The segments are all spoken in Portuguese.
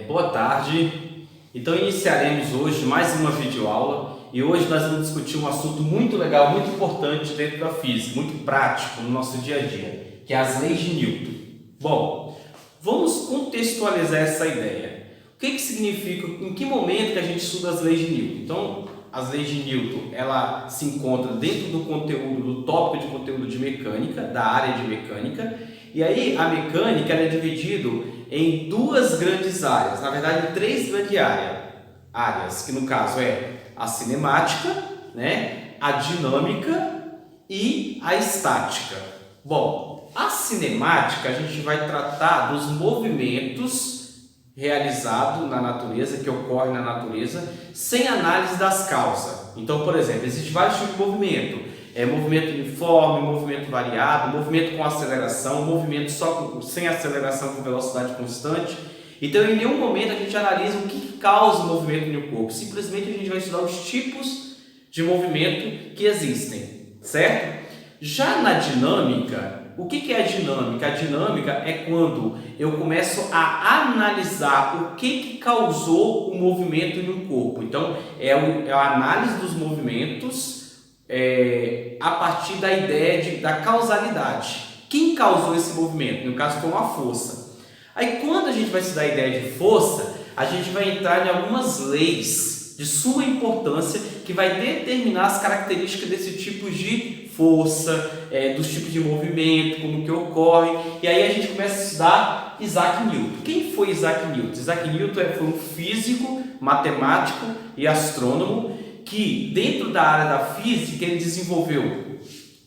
Boa tarde. Então iniciaremos hoje mais uma videoaula e hoje nós vamos discutir um assunto muito legal, muito importante dentro da física, muito prático no nosso dia a dia, que é as leis de Newton. Bom, vamos contextualizar essa ideia. O que significa, em que momento que a gente estuda as leis de Newton? Então, as leis de Newton, ela se encontra dentro do conteúdo, do tópico de conteúdo de mecânica, da área de mecânica, e aí a mecânica ela é dividida em duas grandes áreas, na verdade em três grandes áreas, que no caso é a cinemática, né, a dinâmica e a estática. Bom, a cinemática a gente vai tratar dos movimentos realizados na natureza, que ocorrem na natureza, sem análise das causas. Então, por exemplo, existe vários tipos de movimento. Movimento uniforme, movimento variado, movimento com aceleração, movimento sem aceleração com velocidade constante. Então, em nenhum momento a gente analisa o que causa o movimento no corpo. Simplesmente a gente vai estudar os tipos de movimento que existem, certo? Já na dinâmica, o que é a dinâmica? A dinâmica é quando eu começo a analisar o que causou o movimento no corpo. Então, é a análise dos movimentos a partir da ideia da causalidade. Quem causou esse movimento? No caso, foi uma força. Aí, quando a gente vai estudar a ideia de força, a gente vai entrar em algumas leis de suma importância que vai determinar as características desse tipo de força, dos tipos de movimento, como que ocorre. E aí a gente começa a estudar Isaac Newton. Quem foi Isaac Newton? Isaac Newton foi um físico, matemático e astrônomo que, dentro da área da física, ele desenvolveu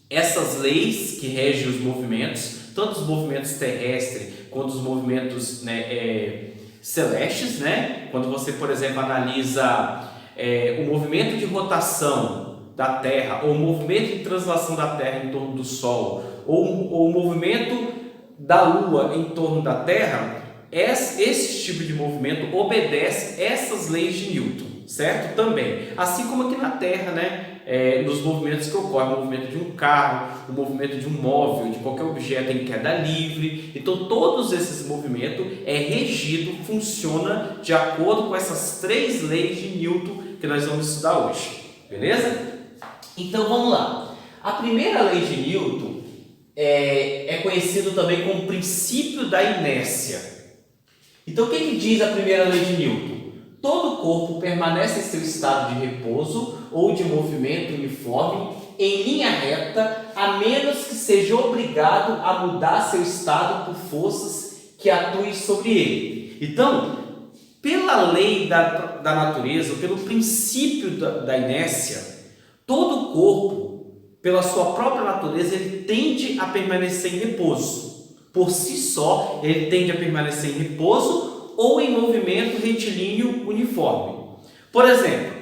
essas leis que regem os movimentos, tanto os movimentos terrestres quanto os movimentos celestes, né? Quando você, por exemplo, analisa o movimento de rotação da Terra, ou o movimento de translação da Terra em torno do Sol, ou o movimento da Lua em torno da Terra, esse tipo de movimento obedece essas leis de Newton, certo? Também, assim como aqui na Terra, né? Nos movimentos que ocorrem, o movimento de um carro, o movimento de um móvel, de qualquer objeto em queda livre. Então, todos esses movimentos funciona de acordo com essas três leis de Newton que nós vamos estudar hoje, beleza? Então, vamos lá. A primeira lei de Newton é conhecido também como princípio da inércia. Então, o que diz a primeira lei de Newton? Todo corpo permanece em seu estado de repouso ou de movimento uniforme em linha reta, a menos que seja obrigado a mudar seu estado por forças que atuem sobre ele. Então, pela lei da natureza, pelo princípio da inércia, todo corpo, pela sua própria natureza, ele tende a permanecer em repouso. Por si só, ele tende a permanecer em repouso ou em movimento retilíneo uniforme. Por exemplo,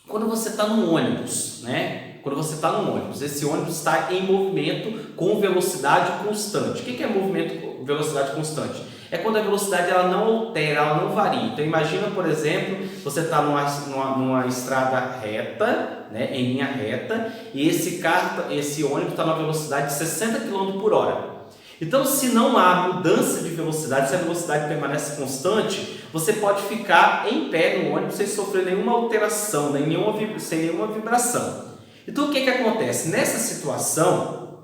quando você está num ônibus, né? Quando você está num ônibus, esse ônibus está em movimento com velocidade constante. O que é movimento com velocidade constante? É quando a velocidade ela não altera, ela não varia. Então imagina, por exemplo, você está numa estrada reta, né, em linha reta, e esse ônibus está numa velocidade de 60 km por hora. Então, se não há mudança de velocidade, se a velocidade permanece constante, você pode ficar em pé no ônibus sem sofrer nenhuma alteração, sem nenhuma vibração. Então, o que acontece? Nessa situação,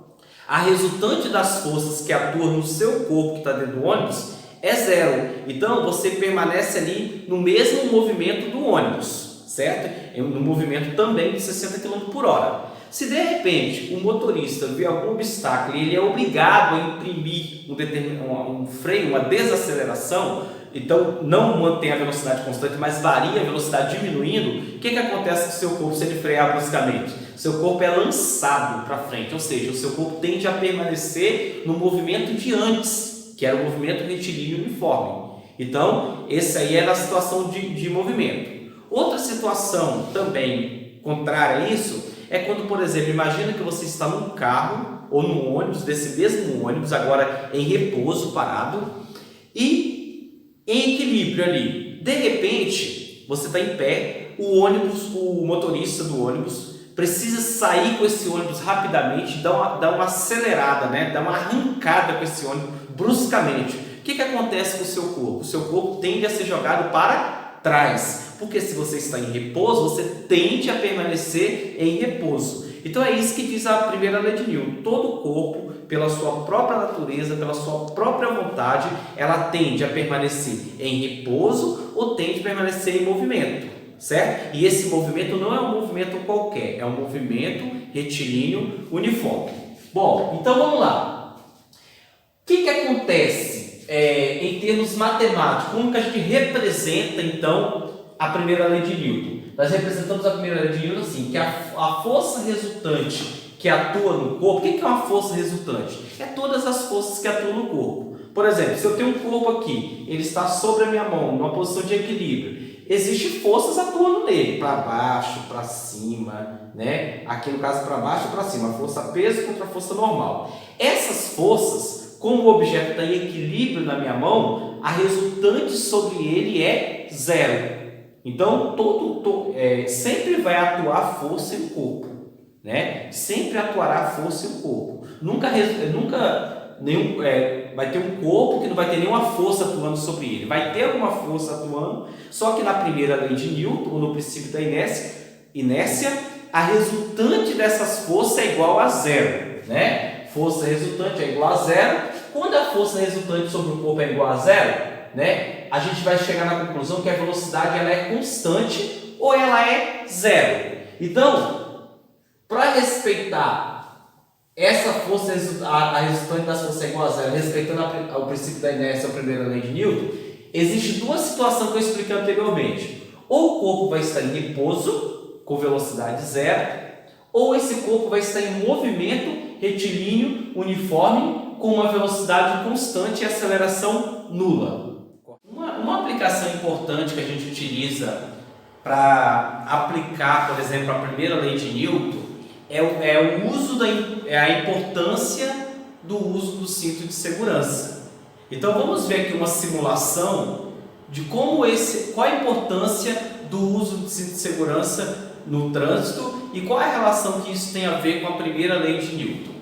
a resultante das forças que atuam no seu corpo que está dentro do ônibus é zero. Então, você permanece ali no mesmo movimento do ônibus, certo? No movimento também de 60 km por hora. Se de repente o motorista vê algum obstáculo e ele é obrigado a imprimir um freio, uma desaceleração, então não mantém a velocidade constante, mas varia a velocidade diminuindo, o que acontece com o seu corpo se ele frear bruscamente? Seu corpo é lançado para frente, ou seja, o seu corpo tende a permanecer no movimento de antes, que era o movimento retilíneo uniforme. Então, esse aí é na situação de movimento. Outra situação também contrária a isso é quando, por exemplo, imagina que você está num carro ou num ônibus, desse mesmo ônibus, agora em repouso, parado, e em equilíbrio ali. De repente, você está em pé, o motorista do ônibus precisa sair com esse ônibus rapidamente, dar uma acelerada, né? Dar uma arrancada com esse ônibus bruscamente. O que acontece com o seu corpo? O seu corpo tende a ser jogado para trás, porque se você está em repouso, você tende a permanecer em repouso. Então é isso que diz a primeira lei de Newton. Todo o corpo, pela sua própria natureza, pela sua própria vontade, ela tende a permanecer em repouso ou tende a permanecer em movimento, certo? E esse movimento não é um movimento qualquer, é um movimento retilíneo uniforme. Bom, então vamos lá. O que acontece em termos matemáticos? Como que a gente representa, então, a primeira lei de Newton? Nós representamos a primeira lei de Newton assim, que a força resultante que atua no corpo. O que é uma força resultante? É todas as forças que atuam no corpo. Por exemplo, se eu tenho um corpo aqui, ele está sobre a minha mão, numa posição de equilíbrio, existem forças atuando nele, para baixo, para cima, né? Aqui no caso para baixo e para cima, a força peso contra a força normal. Essas forças, como o objeto está em equilíbrio na minha mão, a resultante sobre ele é zero. Então, sempre vai atuar força em o corpo, né? Sempre atuará força em o corpo. Nunca vai ter um corpo que não vai ter nenhuma força atuando sobre ele. Vai ter alguma força atuando, só que na primeira lei de Newton, ou no princípio da inércia, a resultante dessas forças é igual a zero, né? Força resultante é igual a zero. Quando a força resultante sobre o corpo é igual a zero, né, a gente vai chegar na conclusão que a velocidade ela é constante ou ela é zero. Então, para respeitar essa força, a resultante das forças é igual a zero, respeitando o princípio da inércia, a primeira lei de Newton, existem duas situações que eu expliquei anteriormente. Ou o corpo vai estar em repouso, com velocidade zero, ou esse corpo vai estar em movimento retilíneo uniforme, com uma velocidade constante e aceleração nula. Uma aplicação importante que a gente utiliza para aplicar, por exemplo, a primeira lei de Newton é o uso a importância do uso do cinto de segurança. Então vamos ver aqui uma simulação de qual a importância do uso do cinto de segurança no trânsito e qual é a relação que isso tem a ver com a primeira lei de Newton.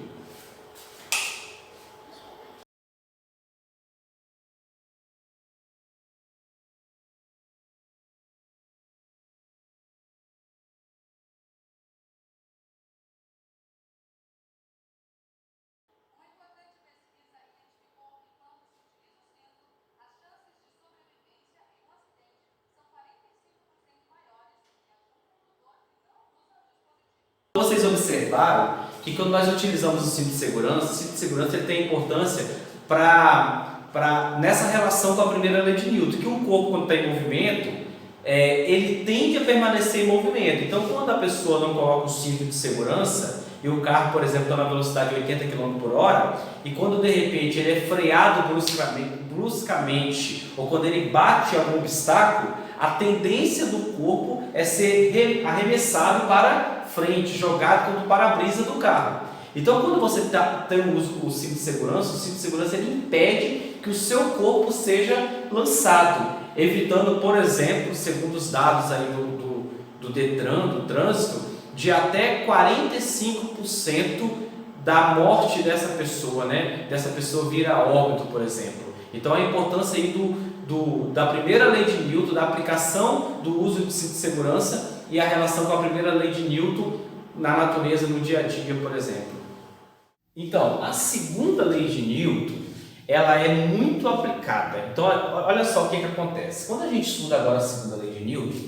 Vocês observaram que quando nós utilizamos o cinto de segurança ele tem importância nessa relação com a primeira lei de Newton, que o corpo, quando está em movimento, ele tende a permanecer em movimento. Então, quando a pessoa não coloca o cinto de segurança e o carro, por exemplo, está na velocidade de 80 km por hora, e quando de repente ele é freado bruscamente ou quando ele bate em algum obstáculo, a tendência do corpo é ser arremessado para frente, jogado contra o para-brisa do carro. Então, quando você tem o cinto de segurança, o cinto de segurança ele impede que o seu corpo seja lançado, evitando, por exemplo, segundo os dados aí do Detran, do trânsito, de até 45% da morte dessa pessoa, né? Dessa pessoa vir a óbito, por exemplo. Então, a importância aí da primeira lei de Newton, da aplicação do uso do cinto de segurança e a relação com a primeira lei de Newton na natureza, no dia a dia, por exemplo. Então, a segunda lei de Newton, ela é muito aplicada. Então, olha só o que acontece. Quando a gente estuda agora a segunda lei de Newton,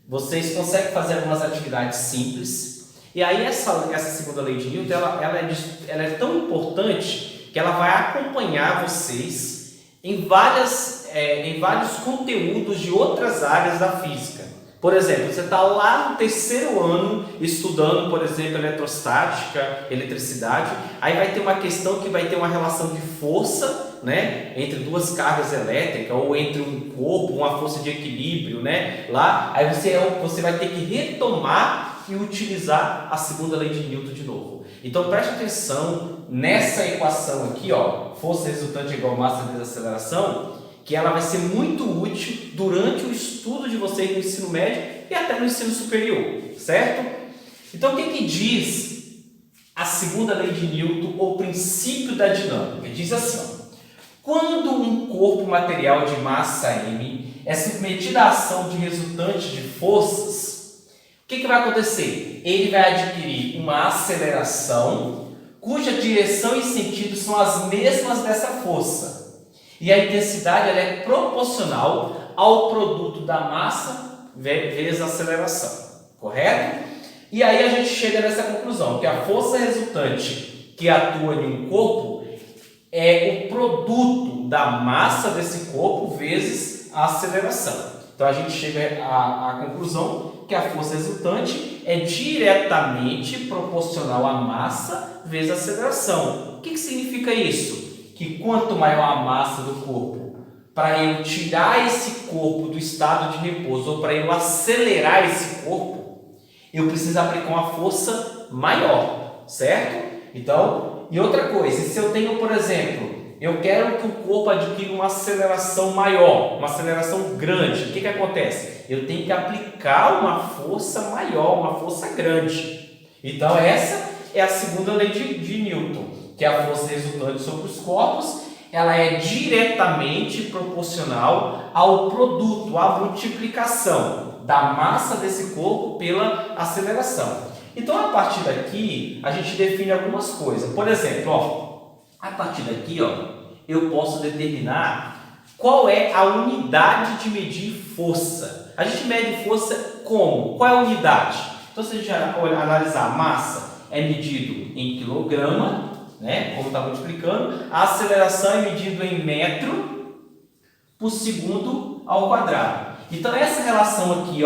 vocês conseguem fazer algumas atividades simples. E aí essa segunda lei de Newton, ela é tão importante que ela vai acompanhar vocês em vários conteúdos de outras áreas da física. Por exemplo, você está lá no terceiro ano estudando, por exemplo, eletrostática, eletricidade, aí vai ter uma questão que vai ter uma relação de força, né, entre duas cargas elétricas ou entre um corpo, uma força de equilíbrio, né, lá, aí você vai ter que retomar e utilizar a segunda lei de Newton de novo. Então preste atenção nessa equação aqui, ó, força resultante igual massa vezes aceleração, que ela vai ser muito útil durante o estudo de vocês no ensino médio e até no ensino superior, certo? Então, o que diz a segunda lei de Newton, ou princípio da dinâmica? Diz assim, ó, Quando um corpo material de massa m é submetido à ação de resultante de forças, o que vai acontecer? Ele vai adquirir uma aceleração cuja direção e sentido são as mesmas dessa força. E a intensidade ela é proporcional ao produto da massa vezes a aceleração. Correto? E aí a gente chega nessa conclusão, que a força resultante que atua em um corpo é o produto da massa desse corpo vezes a aceleração. Então a gente chega à conclusão que a força resultante é diretamente proporcional à massa vezes a aceleração. O que significa isso? Que quanto maior a massa do corpo, para eu tirar esse corpo do estado de repouso ou para eu acelerar esse corpo, eu preciso aplicar uma força maior, certo? Então, e outra coisa, se eu tenho, por exemplo, eu quero que o corpo adquira uma aceleração maior, uma aceleração grande, o que acontece? Eu tenho que aplicar uma força maior, uma força grande. Então, essa é a segunda lei de Newton, que é a força resultante sobre os corpos, ela é diretamente proporcional ao produto, à multiplicação da massa desse corpo pela aceleração. Então, a partir daqui, a gente define algumas coisas. Por exemplo, a partir daqui, eu posso determinar qual é a unidade de medir força. A gente mede força como? Qual é a unidade? Então, se a gente analisar a massa, é medido em quilograma, né? Como está multiplicando. A aceleração é medido em metro por segundo ao quadrado. Então, essa relação aqui,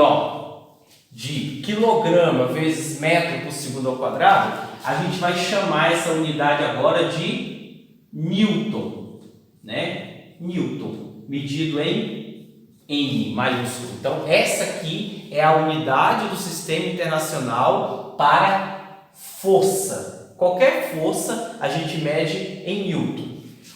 de quilograma vezes metro por segundo ao quadrado, a gente vai chamar essa unidade agora de Newton, né? Newton, medido em N maiúsculo. Então, essa aqui é a unidade do Sistema Internacional para força. Qualquer força a gente mede em Newton.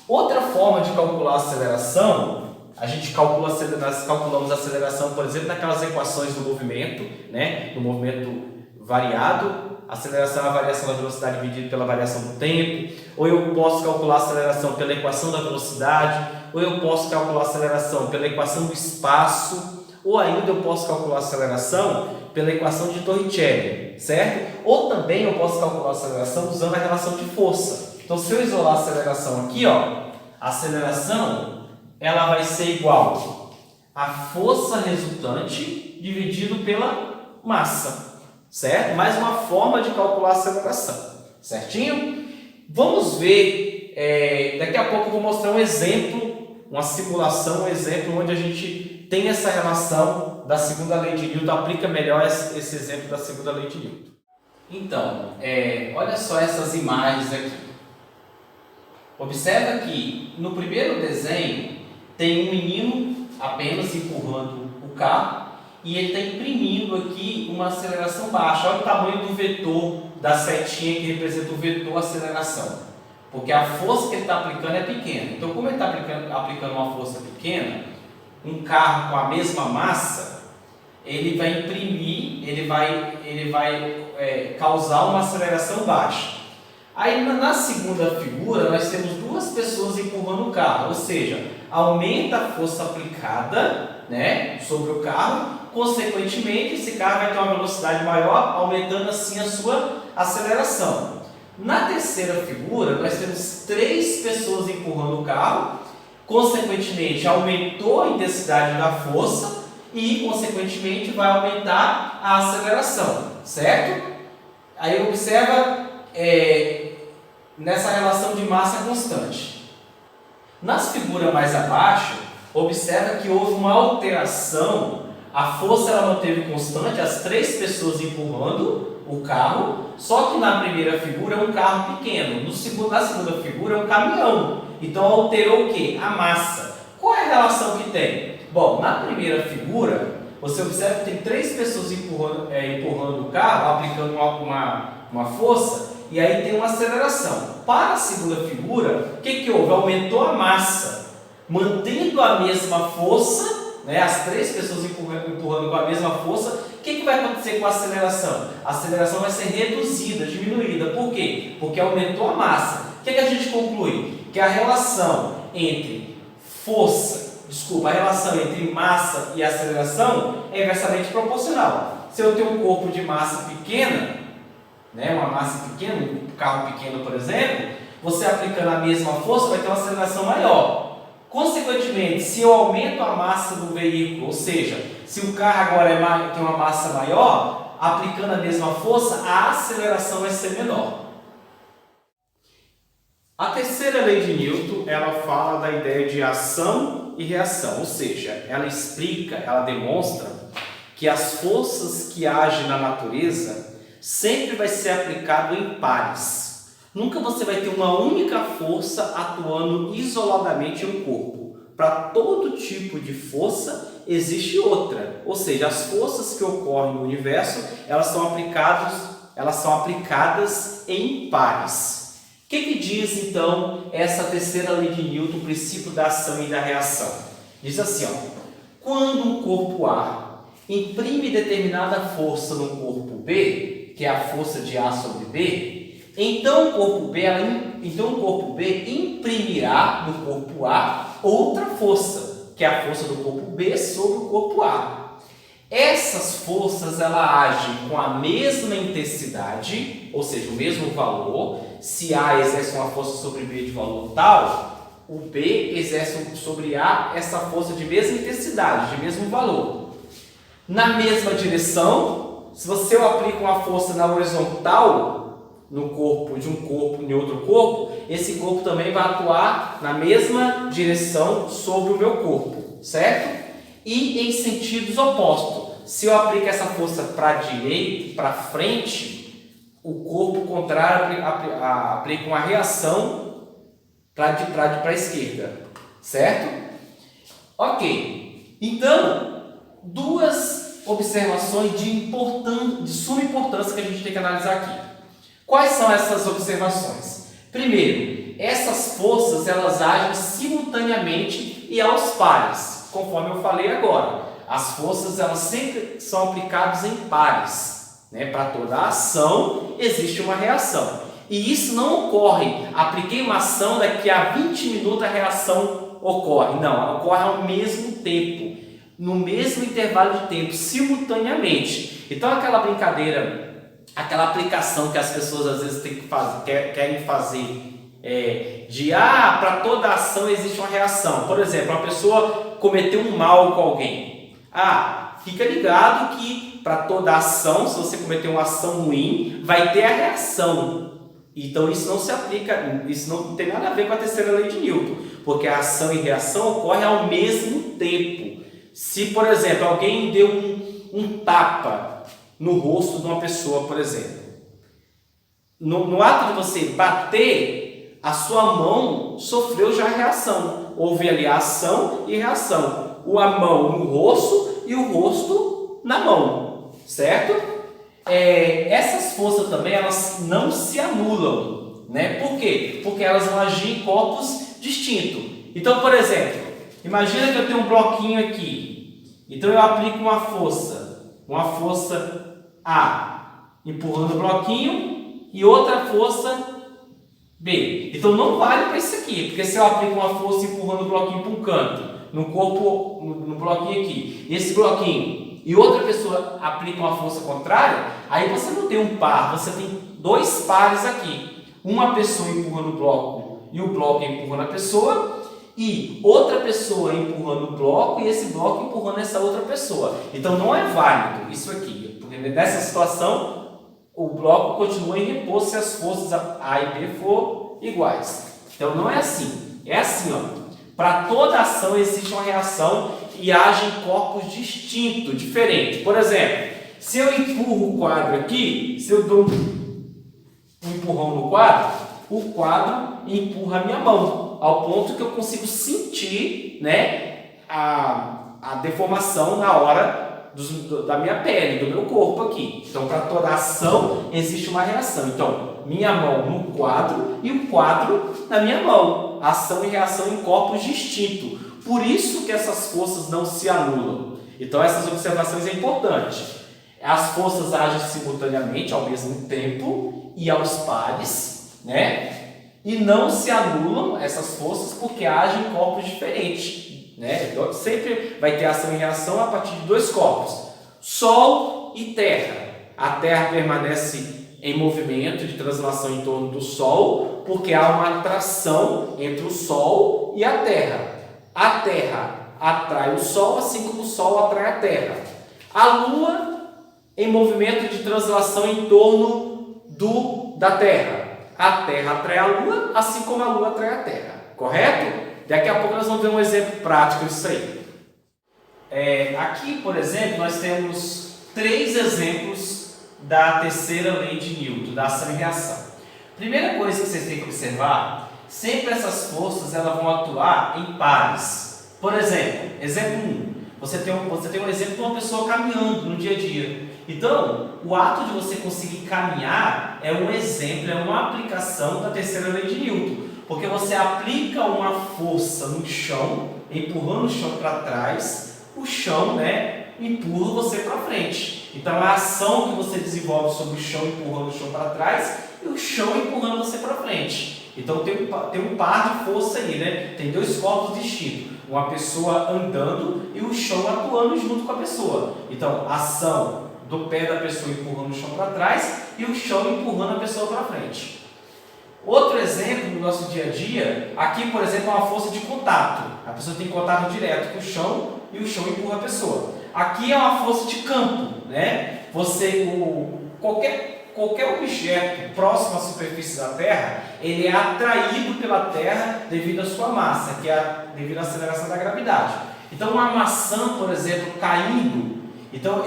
Outra forma de calcular a aceleração, a gente calculamos a aceleração, por exemplo, naquelas equações do movimento, né? Do movimento variado, a aceleração é a variação da velocidade dividida pela variação do tempo, ou eu posso calcular a aceleração pela equação da velocidade, ou eu posso calcular a aceleração pela equação do espaço, ou ainda eu posso calcular a aceleração pela equação de Torricelli, certo? Ou também eu posso calcular a aceleração usando a relação de força. Então, se eu isolar a aceleração aqui, a aceleração ela vai ser igual a força resultante dividido pela massa, certo? Mais uma forma de calcular a aceleração, certinho? Vamos ver, daqui a pouco eu vou mostrar um exemplo, uma simulação, um exemplo onde a gente tem essa relação da segunda lei de Newton, aplica melhor esse exemplo da segunda lei de Newton. Então, olha só essas imagens aqui. Observa que no primeiro desenho tem um menino apenas empurrando o carro e ele está imprimindo aqui uma aceleração baixa. Olha o tamanho do vetor da setinha que representa o vetor aceleração, porque a força que ele está aplicando é pequena. Então, como ele está aplicando uma força pequena, um carro com a mesma massa, ele vai imprimir, ele vai causar uma aceleração baixa. Aí na segunda figura nós temos duas pessoas empurrando o carro, ou seja, aumenta a força aplicada, né, sobre o carro, consequentemente esse carro vai ter uma velocidade maior, aumentando assim a sua aceleração. Na terceira figura nós temos três pessoas empurrando o carro, consequentemente aumentou a intensidade da força e consequentemente vai aumentar a aceleração, certo? Aí observa nessa relação de massa constante. Nas figuras mais abaixo, observa que houve uma alteração, a força ela manteve constante, as três pessoas empurrando o carro, só que na primeira figura é um carro pequeno, na segunda figura é um caminhão. Então alterou o que? A massa. Qual é a relação que tem? Bom, na primeira figura, você observa que tem três pessoas empurrando o carro, aplicando uma força, e aí tem uma aceleração. Para a segunda figura, o que houve? Aumentou a massa, mantendo a mesma força, né? As três pessoas empurrando com a mesma força. O que vai acontecer com a aceleração? A aceleração vai ser reduzida, diminuída. Por quê? Porque aumentou a massa. O que a gente conclui? Que a relação entre a relação entre massa e aceleração é inversamente proporcional. Se eu tenho um corpo de massa pequena, né, uma massa pequena, um carro pequeno, por exemplo, você aplicando a mesma força vai ter uma aceleração maior. Consequentemente, se eu aumento a massa do veículo, ou seja, se o carro agora tem uma massa maior, aplicando a mesma força, a aceleração vai ser menor. A terceira lei de Newton, ela fala da ideia de ação e reação, ou seja, ela demonstra que as forças que agem na natureza sempre vai ser aplicado em pares. Nunca você vai ter uma única força atuando isoladamente em um corpo. Para todo tipo de força existe outra, ou seja, as forças que ocorrem no universo, elas são aplicadas em pares. O que diz então essa terceira lei de Newton, o princípio da ação e da reação? Diz assim, quando um corpo A imprime determinada força no corpo B, que é a força de A sobre B, então o corpo B imprimirá no corpo A outra força, que é a força do corpo B sobre o corpo A. Essas forças elas agem com a mesma intensidade, ou seja, o mesmo valor. Se A exerce uma força sobre B de valor tal, o B exerce sobre A essa força de mesma intensidade, de mesmo valor. Na mesma direção, se você aplica uma força na horizontal, no corpo de um corpo em outro corpo, esse corpo também vai atuar na mesma direção sobre o meu corpo, certo? E em sentidos opostos. Se eu aplico essa força para a direita, para frente, o corpo contrário aplica uma reação para a esquerda, certo? Ok. Então, duas observações de suma importância que a gente tem que analisar aqui. Quais são essas observações? Primeiro, essas forças elas agem simultaneamente e aos pares, conforme eu falei agora. As forças elas sempre são aplicadas em pares, né? Para toda ação existe uma reação. E isso não ocorre, apliquei uma ação, daqui a 20 minutos a reação ocorre. Não, ocorre ao mesmo tempo, no mesmo intervalo de tempo, simultaneamente. Então aquela brincadeira, aquela aplicação que as pessoas às vezes querem fazer, para toda ação existe uma reação. Por exemplo, uma pessoa cometeu um mal com alguém. Fica ligado que para toda ação, se você cometer uma ação ruim, vai ter a reação. Então isso não se aplica, isso não tem nada a ver com a terceira lei de Newton, porque a ação e reação ocorrem ao mesmo tempo. Se, por exemplo, alguém deu um tapa no rosto de uma pessoa, por exemplo, no ato de você bater, a sua mão sofreu já a reação. Houve ali a ação e reação. A mão no rosto e o rosto na mão, certo? Essas forças também elas não se anulam, né? Por quê? Porque elas vão agir em corpos distintos. Então, por exemplo, imagina que eu tenho um bloquinho aqui. Então eu aplico uma força A, empurrando o bloquinho, e outra força B. Então não vale para isso aqui, porque se eu aplico uma força empurrando o bloquinho para um canto, no corpo, no bloquinho aqui, esse bloquinho, e outra pessoa aplica uma força contrária, aí você não tem um par, você tem dois pares aqui. Uma pessoa empurrando o bloco e o bloco empurrando a pessoa, e outra pessoa empurrando o bloco e esse bloco empurrando essa outra pessoa. Então não é válido isso aqui, porque nessa situação o bloco continua em repouso se as forças A e B for iguais. Então não é assim, é assim, para toda ação existe uma reação e age em corpos distintos, diferentes. Por exemplo, se eu empurro o quadro aqui, se eu dou um empurrão no quadro, o quadro empurra a minha mão, ao ponto que eu consigo sentir, né, a deformação na hora da minha pele, do meu corpo aqui. Então, para toda ação existe uma reação. Então, minha mão no quadro e o quadro na minha mão. Ação e reação em corpos distintos. Por isso que essas forças não se anulam. Então, essas observações é importante. As forças agem simultaneamente, ao mesmo tempo, e aos pares, né? e não se anulam essas forças porque agem em corpos diferentes, né? Então, sempre vai ter ação e reação a partir de dois corpos, Sol e Terra. A Terra permanece em movimento de translação em torno do Sol, porque há uma atração entre o Sol e a Terra. A Terra atrai o Sol, assim como o Sol atrai a Terra. A Lua em movimento de translação em torno da Terra. A Terra atrai a Lua, assim como a Lua atrai a Terra. Correto? Daqui a pouco nós vamos ver um exemplo prático disso aí. Aqui, por exemplo, nós temos 3 exemplos da terceira lei de Newton, da ação e reação. Primeira coisa que vocês têm que observar, sempre essas forças elas vão atuar em pares. Por exemplo, exemplo 1, você tem um exemplo de uma pessoa caminhando no dia a dia. Então, o ato de você conseguir caminhar é um exemplo, é uma aplicação da terceira lei de Newton, porque você aplica uma força no chão, empurrando o chão para trás, o chão, empurra você para frente. Então, a ação que você desenvolve sobre o chão, empurrando o chão para trás, e o chão empurrando você para frente. Então, tem um par de força aí, Tem 2 corpos distintos. Uma pessoa andando e o chão atuando junto com a pessoa. Então, a ação do pé da pessoa empurrando o chão para trás e o chão empurrando a pessoa para frente. Outro exemplo no nosso dia a dia, aqui, por exemplo, é uma força de contato. A pessoa tem contato direto com o chão e o chão empurra a pessoa. Aqui é uma força de campo, Qualquer objeto próximo à superfície da Terra, ele é atraído pela Terra devido à sua massa, que é devido à aceleração da gravidade. Então, uma maçã, por exemplo, caindo, então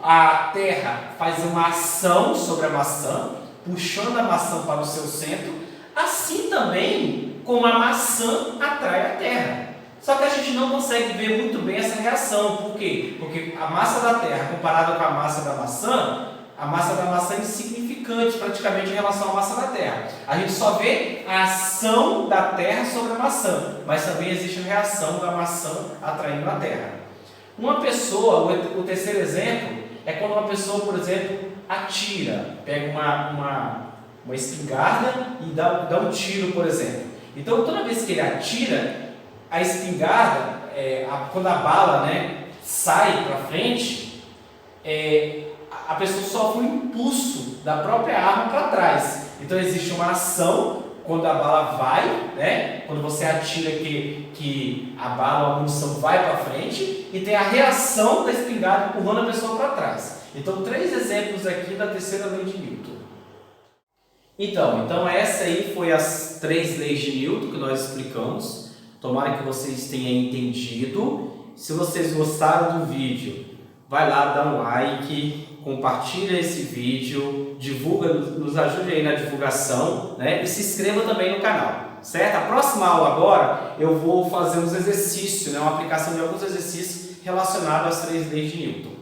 a Terra faz uma ação sobre a maçã, puxando a maçã para o seu centro, assim também como a maçã atrai a Terra. Só que a gente não consegue ver muito bem essa reação. Por quê? Porque a massa da Terra comparada com a massa da maçã, é insignificante praticamente em relação à massa da Terra. A gente só vê a ação da Terra sobre a maçã, mas também existe a reação da maçã atraindo a Terra. Uma pessoa, o terceiro exemplo, é quando uma pessoa, por exemplo, atira, pega uma espingarda e dá um tiro, por exemplo. Então, toda vez que ele atira, a espingarda, quando a bala sai para frente, a pessoa sofre um impulso da própria arma para trás. Então existe uma ação quando a bala vai, quando você atira que a bala ou a munição vai para frente, e tem a reação da espingarda empurrando a pessoa para trás. Então 3 exemplos aqui da terceira lei de Newton. Então essa aí foi as 3 leis de Newton que nós explicamos. Tomara que vocês tenham entendido. Se vocês gostaram do vídeo, vai lá, dá um like, compartilha esse vídeo, divulga, nos ajude aí na divulgação, e se inscreva também no canal, certo? A próxima aula agora eu vou fazer uns exercícios, uma aplicação de alguns exercícios relacionados às 3 leis de Newton.